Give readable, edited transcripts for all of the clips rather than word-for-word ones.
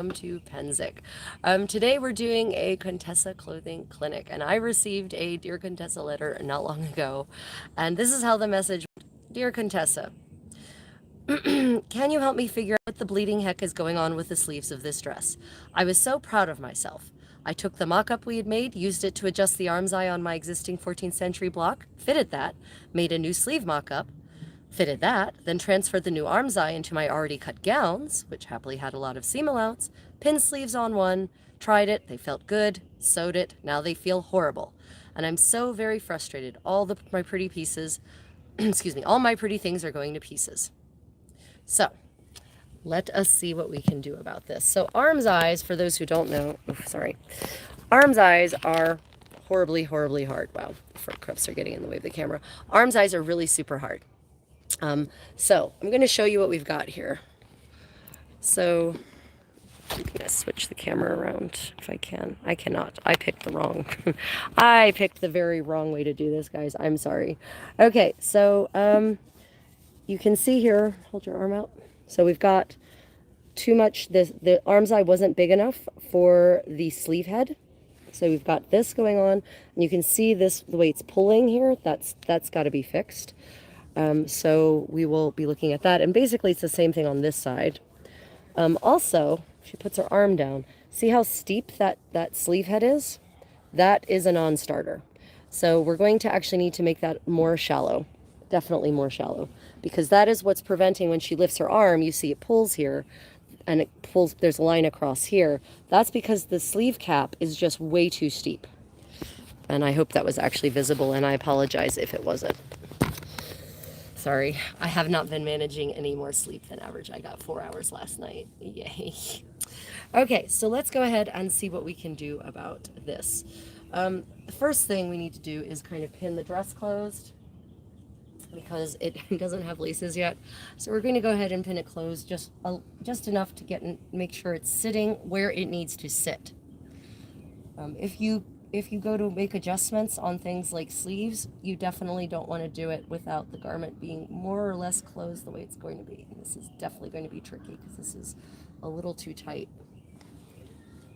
welcome to Pennsic. Today we're doing a Contessa clothing clinic, and I received a Dear Contessa letter not long ago, and this is how the message went. Dear Contessa, can you help me figure out what the bleeding heck is going on with the sleeves of this dress? I was so proud of myself. I took the mock-up we had made, used it to adjust the arm's eye on my existing 14th century block, fitted that, made a new sleeve mock-up, fitted that, then transferred the new arm's eye into my already cut gowns, which happily had a lot of seam allowance, pinned sleeves on one, tried it, they felt good, sewed it, now they feel horrible. And I'm so very frustrated. My pretty pieces, excuse me, all my pretty things are going to pieces. So, let us see what we can do about this. So arm's eyes, for those who don't know, arm's eyes are horribly, horribly hard. Wow, the front cuffs are getting in the way of the camera. Arm's eyes are really super hard. So I'm going to show you what we've got here. So I'm going to switch the camera around if I can. I cannot. I picked the wrong. I picked the very wrong way to do this, guys. I'm sorry. Okay, so you can see here. Hold your arm out. So we've got too much. The arm's eye wasn't big enough for the sleeve head. So we've got this going on, and you can see this the way it's pulling here. That's got to be fixed. So we will be looking at that, and basically it's the same thing on this side. Also, she puts her arm down. See how steep that sleeve head is? That is a non-starter. So we're going to actually need to make that more shallow, definitely more shallow, because that is what's preventing when she lifts her arm. You see it pulls here, and it pulls. There's a line across here. That's because the sleeve cap is just way too steep. And I hope that was actually visible, and I apologize if it wasn't. Sorry, I have not been managing any more sleep than average. I got 4 hours last night. Yay. Okay, so let's go ahead and see what we can do about this. The first thing we need to do is kind of pin the dress closed because it doesn't have laces yet. So we're going to go ahead and pin it closed just enough to make sure it's sitting where it needs to sit. If you go to make adjustments on things like sleeves, you definitely don't want to do it without the garment being more or less closed the way it's going to be. And this is definitely going to be tricky because this is a little too tight.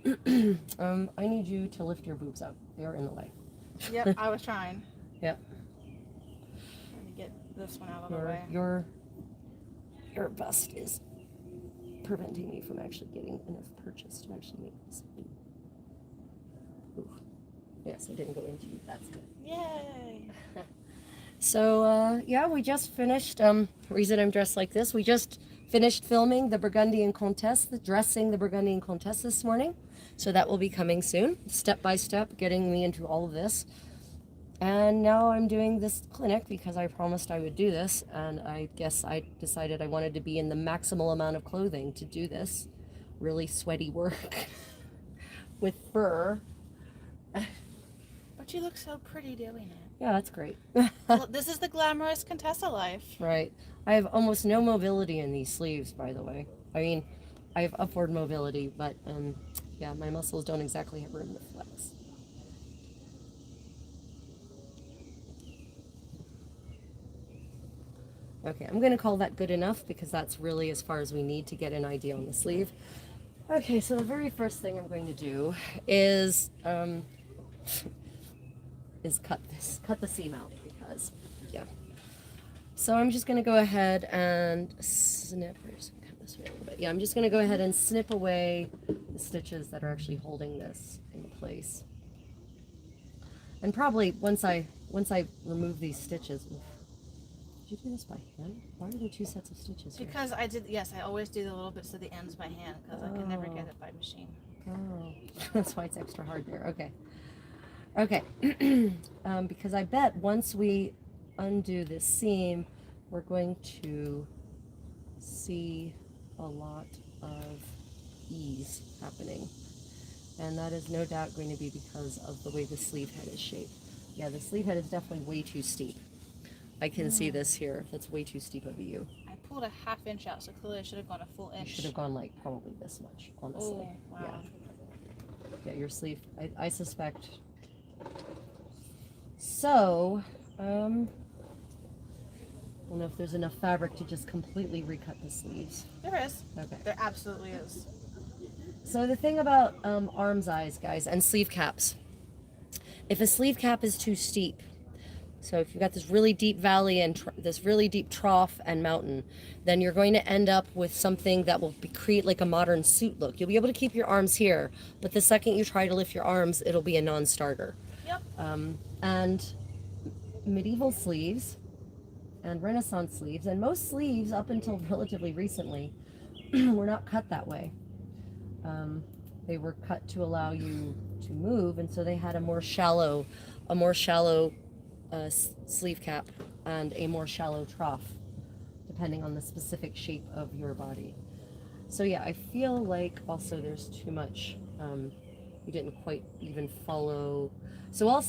I need you to lift your boobs up. They're in the way. Yep, I was trying. Yep. Trying to get this one out of the way. Your bust is preventing me from actually getting enough purchase to actually make this. Ooh. Yes, I didn't go into you. That's good. Yay! So, yeah, we just finished, reason I'm dressed like this, we just finished filming the Burgundian Contessa, dressing the Burgundian Contessa this morning. So that will be coming soon, step by step, getting me into all of this. And now I'm doing this clinic because I promised I would do this, and I guess I decided I wanted to be in the maximal amount of clothing to do this really sweaty work with fur. But you look so pretty doing it. Yeah, that's great. Well, this is the glamorous Contessa life. Right. I have almost no mobility in these sleeves, by the way. I mean, I have upward mobility, but yeah, my muscles don't exactly have room to flex. Okay, I'm going to call that good enough because that's really as far as we need to get an idea on the sleeve. Okay, so the very first thing I'm going to do is cut the seam out because, yeah. So I'm just going to go ahead and snip, this way a little bit. Yeah, I'm just going to go ahead and snip away the stitches that are actually holding this in place. And probably once I remove these stitches, did you do this by hand? Why are there two sets of stitches here? Because I always do the little bits of the ends by hand because I can never get it by machine. Oh, that's why it's extra hard there. Okay. Because I bet once we undo this seam, we're going to see a lot of ease happening. And that is no doubt going to be because of the way the sleeve head is shaped. Yeah, the sleeve head is definitely way too steep. I can see this here. That's way too steep of a U. I pulled a ½ inch out, so clearly I should have gone a full inch. You should have gone like probably this much, honestly. Oh, wow. Yeah, your sleeve, I suspect. So, I don't know if there's enough fabric to just completely recut the sleeves. There is. Okay. There absolutely is. So the thing about arms, eyes, guys, and sleeve caps, if a sleeve cap is too steep, so if you've got this really deep valley and this really deep trough and mountain, then you're going to end up with something that will create like a modern suit look. You'll be able to keep your arms here, but the second you try to lift your arms, it'll be a non-starter. Yep. And medieval sleeves and Renaissance sleeves, and most sleeves up until relatively recently were not cut that way. They were cut to allow you to move, and so they had a more shallow sleeve cap and a more shallow trough, depending on the specific shape of your body. So yeah, I feel like also there's too much. You didn't quite even follow. So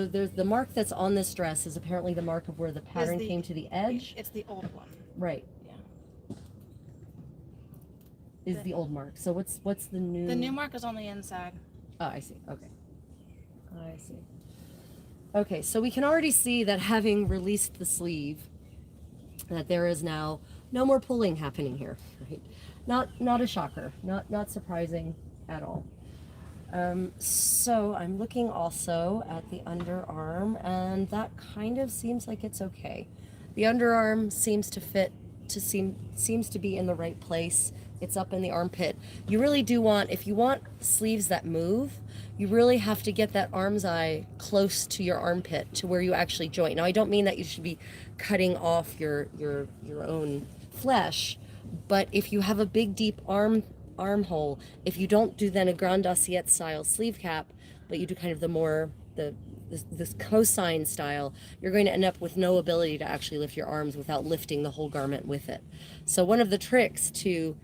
there's the mark that's on this dress is apparently the mark of where the pattern came to the edge. It's the old one. Right. Yeah. Is the old mark. So what's the new? The new mark is on the inside. Oh, I see. Okay. I see. Okay, so we can already see that having released the sleeve, that there is now no more pulling happening here. Right? Not a shocker. Not surprising at all. So I'm looking also at the underarm, and that kind of seems like it's okay. The underarm seems to fit, seems to be in the right place. It's up in the armpit. You really do want, if you want sleeves that move, you really have to get that arm's eye close to your armpit, to where you actually joint. Now, I don't mean that you should be cutting off your own flesh, but if you have a big, deep armhole, if you don't do then a Grand Assiette style sleeve cap, but you do kind of the more, this cosine style, you're going to end up with no ability to actually lift your arms without lifting the whole garment with it. So one of the tricks to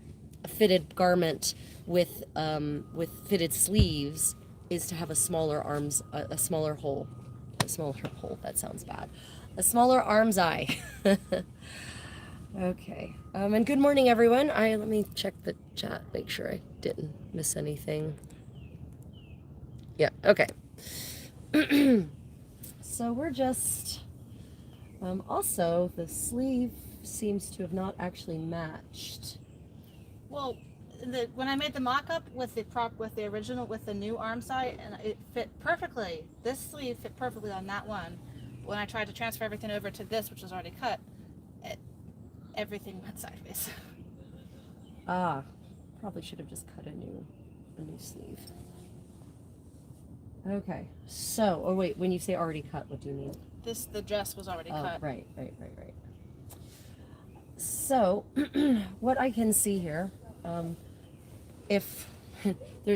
a fitted garment with fitted sleeves is to have a smaller arms, a smaller hole, that sounds bad, a smaller arm's eye. Okay, and good morning, everyone. Let me check the chat, make sure I didn't miss anything. Yeah, okay. So we're just, also the sleeve seems to have not actually matched. Well, when I made the mock-up with the original, with the new arm side, and it fit perfectly. This sleeve fit perfectly on that one. When I tried to transfer everything over to this, which was already cut, everything went sideways. Ah, probably should have just cut a new sleeve. Okay, so, oh wait, when you say already cut, what do you mean? The dress was already cut. Right. So, what I can see here,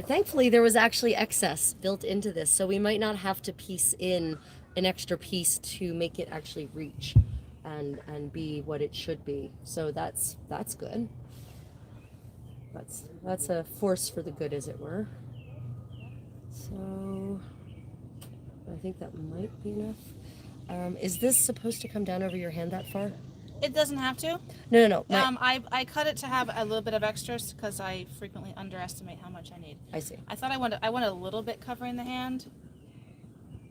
thankfully there was actually excess built into this, so we might not have to piece in an extra piece to make it actually reach and be what it should be. So that's good. That's a force for the good, as it were. So I think that might be enough. Is this supposed to come down over your hand that far? It doesn't have to. No. I cut it to have a little bit of extras because I frequently underestimate how much I need. I see. I thought I wanted a little bit covering the hand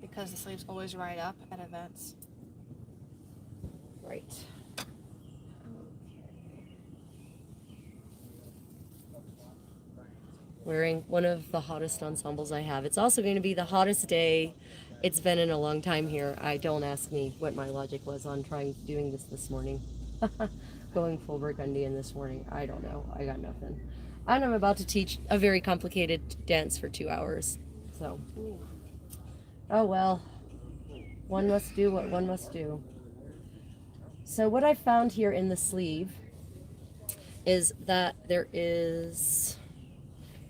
because the sleeves always ride up at events. Right. Wearing one of the hottest ensembles I have. It's also going to be the hottest day it's been in a long time here. Don't ask me what my logic was on doing this morning. Going full Burgundian this morning. I don't know. I got nothing. And I'm about to teach a very complicated dance for 2 hours. So, oh well. One must do what one must do. So what I found here in the sleeve is that there is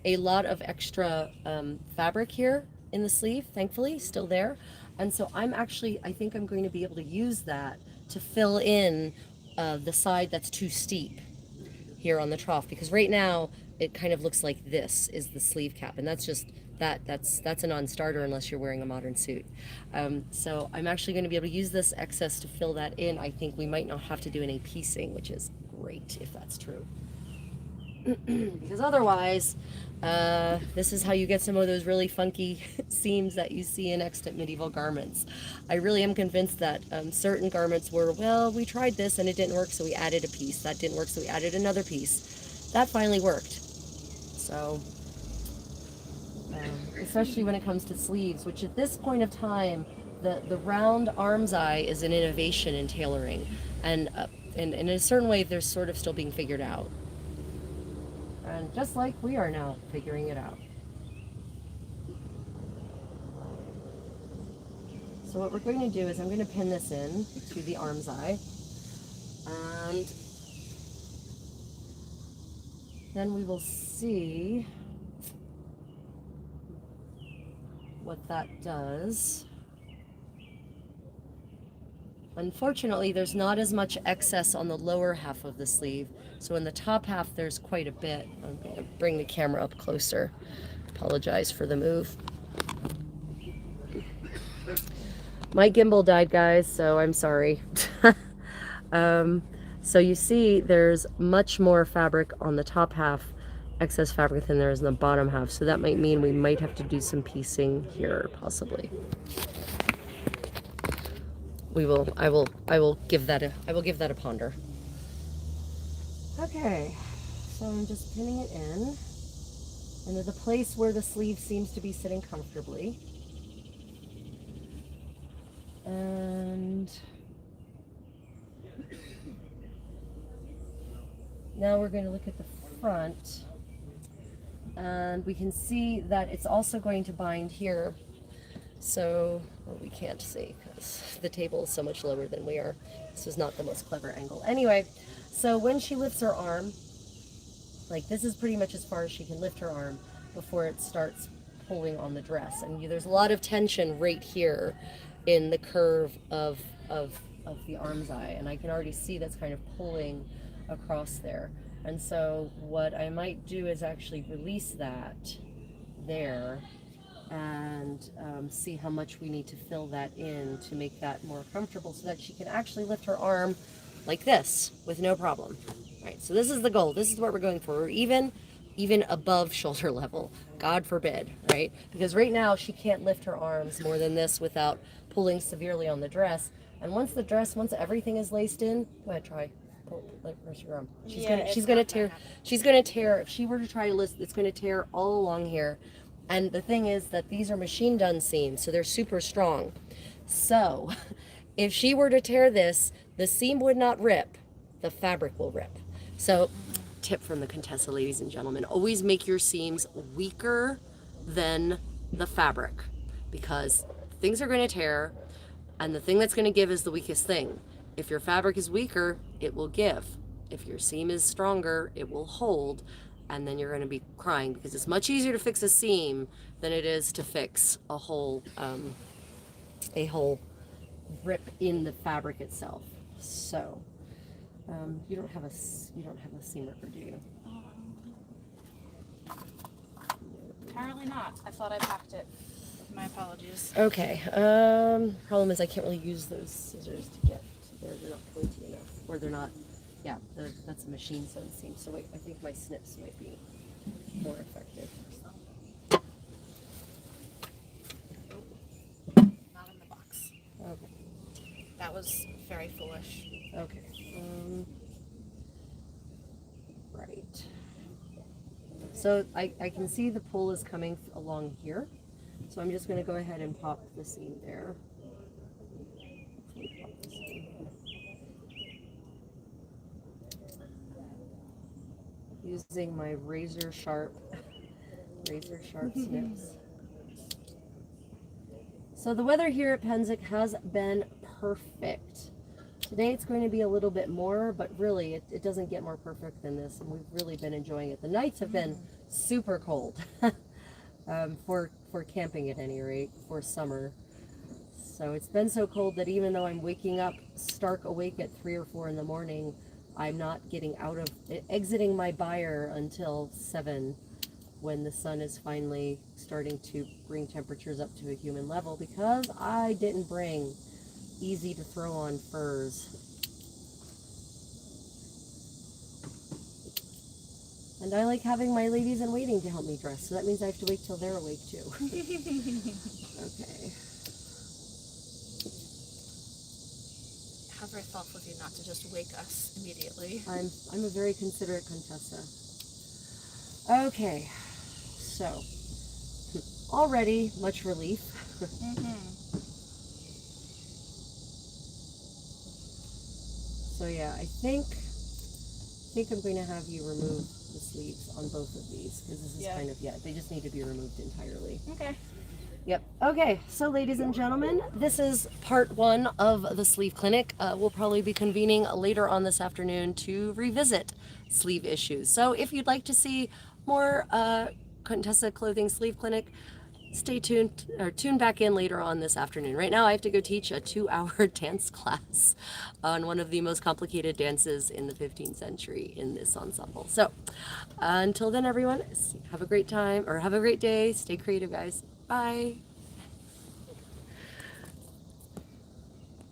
a lot of extra fabric here in the sleeve, thankfully, still there. And so I think I'm going to be able to use that to fill in the side that's too steep here on the trough, because right now it kind of looks like this is the sleeve cap, and that's just that's a non-starter unless you're wearing a modern suit. So I'm actually going to be able to use this excess to fill that in. I think we might not have to do any piecing, which is great if that's true. Because otherwise, this is how you get some of those really funky seams that you see in extant medieval garments. I really am convinced that certain garments were, well, we tried this and it didn't work, so we added a piece. That didn't work, so we added another piece. That finally worked. So especially when it comes to sleeves, which at this point of time, the round arm's eye is an innovation in tailoring, and in a certain way, they're sort of still being figured out. And just like we are now figuring it out. So what we're going to do is I'm going to pin this in to the arm's eye, and then we will see what that does. Unfortunately, there's not as much excess on the lower half of the sleeve, so in the top half there's quite a bit. I'm going to bring the camera up closer. Apologize for the move. My gimbal died, guys, so I'm sorry. So you see there's much more fabric on the top half, excess fabric than there is in the bottom half, so that might mean we might have to do some piecing here, possibly. I will give that a ponder. Okay, so I'm just pinning it in into the place where the sleeve seems to be sitting comfortably. And now we're going to look at the front, and we can see that it's also going to bind here. So, well, we can't see because the table is so much lower than we are. This is not the most clever angle. Anyway, so when she lifts her arm, like this is pretty much as far as she can lift her arm before it starts pulling on the dress. And there's a lot of tension right here in the curve of the arm's eye. And I can already see that's kind of pulling across there. And so what I might do is actually release that there and see how much we need to fill that in to make that more comfortable so that she can actually lift her arm like this with no problem. All right, so this is the goal. This is what we're going for. We're even above shoulder level, God forbid, right? Because right now she can't lift her arms more than this without pulling severely on the dress. And once everything is laced in, go ahead, try. Where's your arm? She's gonna tear. If she were to try to lift, it's gonna tear all along here. And the thing is that these are machine done seams, so they're super strong. So if she were to tear this, the seam would not rip, the fabric will rip. So tip from the Contessa, ladies and gentlemen, always make your seams weaker than the fabric, because things are going to tear, and the thing that's going to give is the weakest thing. If your fabric is weaker, it will give. If your seam is stronger, it will hold. And then you're going to be crying, because it's much easier to fix a seam than it is to fix a whole rip in the fabric itself. So you don't have a seam ripper, do you? Apparently not. I thought I packed it. My apologies. Okay. Problem is I can't really use those scissors to get to there. They're not pointy enough, or they're not. Yeah, that's a machine sewn seam. So wait, I think my snips might be more effective. Not in the box. Okay. That was very foolish. Okay. Right. So I can see the pull is coming along here. So I'm just going to go ahead and pop the seam there. Using my razor sharp snips. So the weather here at Pennsic has been perfect. Today it's going to be a little bit more, but really it doesn't get more perfect than this, and we've really been enjoying it. The nights have been super cold for camping at any rate, for summer. So it's been so cold that even though I'm waking up stark awake at 3 or 4 in the morning, I'm not exiting my byre until 7, when the sun is finally starting to bring temperatures up to a human level, because I didn't bring easy to throw on furs. And I like having my ladies in waiting to help me dress, so that means I have to wait till they're awake too. Okay. How very thoughtful of you not to just wake us immediately. I'm a very considerate Contessa. Okay, so already much relief. So yeah, I think I'm going to have you remove the sleeves on both of these because this is kind of, they just need to be removed entirely. Okay. Yep. Okay, so ladies and gentlemen, this is part 1 of the sleeve clinic. We'll probably be convening later on this afternoon to revisit sleeve issues. So if you'd like to see more Contessa Clothing Sleeve Clinic, stay tuned or tune back in later on this afternoon. Right now I have to go teach a 2-hour dance class on one of the most complicated dances in the 15th century in this ensemble. So until then, everyone, have a great time or have a great day. Stay creative, guys. Bye.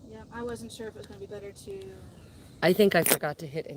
Yeah, I wasn't sure if it was going to be better to I think I forgot to hit